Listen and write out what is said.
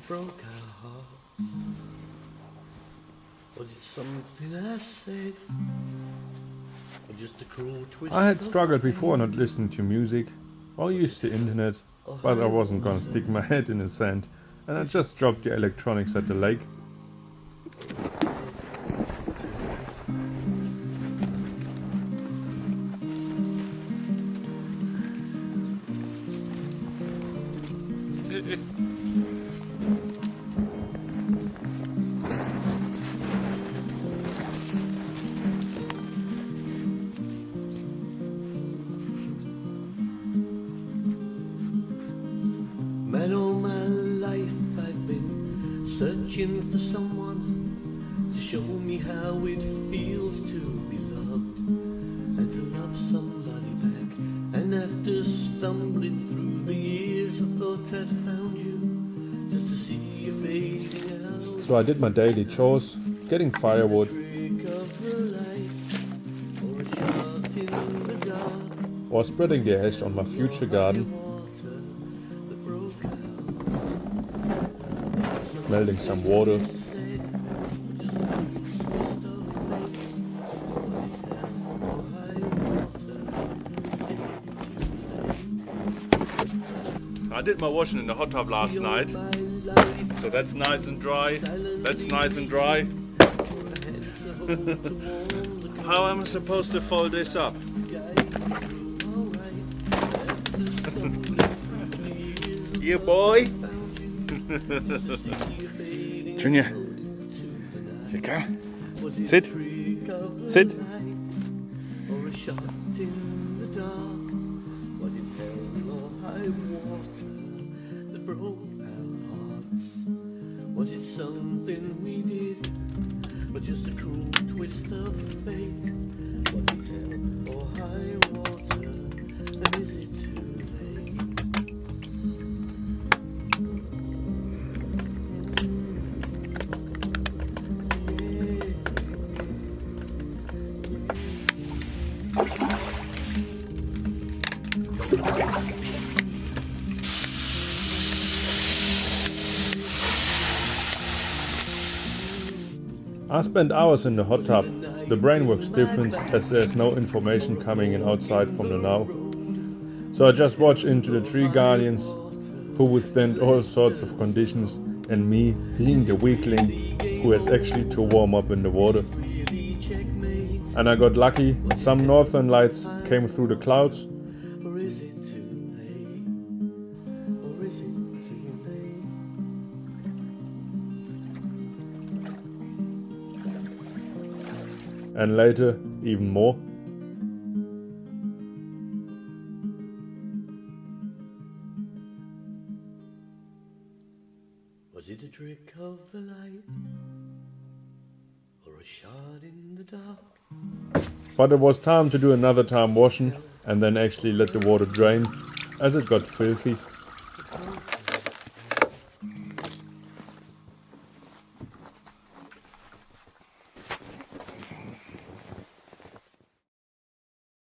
broke our heart. Was it something I said? Or just a cruel twist? I had struggled before not listening to music or used the internet, but I wasn't gonna stick my head in the sand, and I just dropped the electronics at the lake. Man, all my life I've been searching for someone to show me how it feels to be loved and to love somebody back. And after stumbling through the years, I thought I'd found you just to see you fading out. So I did my daily chores, getting firewood, Trick of the light, or a shot in the dark. or spreading the ash on my future garden, melting some water. I did my washing in the hot tub last night, so that's nice and dry. That's nice and dry. How am I supposed to fold this up? Yeah, boy. Junior, you come. Sit. Sit. Or a shot in the dark. Was it hell or high water that broke our hearts? Was it something we did, or just a cruel twist of fate? Was it hell or high water, and is it too late? I spent hours in the hot tub. The brain works different as there's no information coming in outside from the now. So I just watch into the tree guardians who withstand all sorts of conditions, and me being the weakling who has actually to warm up in the water. And I got lucky, some northern lights came through the clouds. Or is it too late? Or is it too late? And later, even more. Was it a trick of the light, or a shot in the dark? But it was time to do another time washing and then actually let the water drain, as it got filthy.